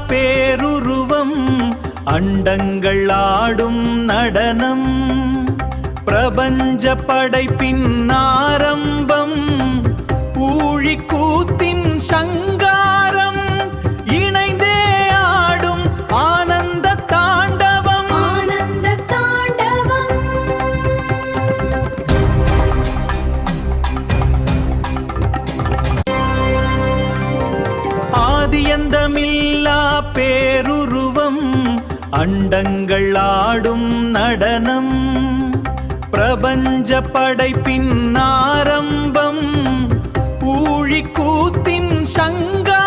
பேருருவம் அண்டங்கள் ஆடும் நடனம் பிரபஞ்ச படைப்பின் ஆரம்பம் ஊழிக்கூத்தின் சங்காரம் இணைந்தே ஆடும் ஆனந்த தாண்டவம் ஆனந்த தாண்டவம் ஆதியந்தமில்லா பேருருவம் அண்டங்கள் ஆடும் நடனம் பிரபஞ்ச படைப்பின் ஆரம்பம் ஊழிக்கூத்தின் சங்கா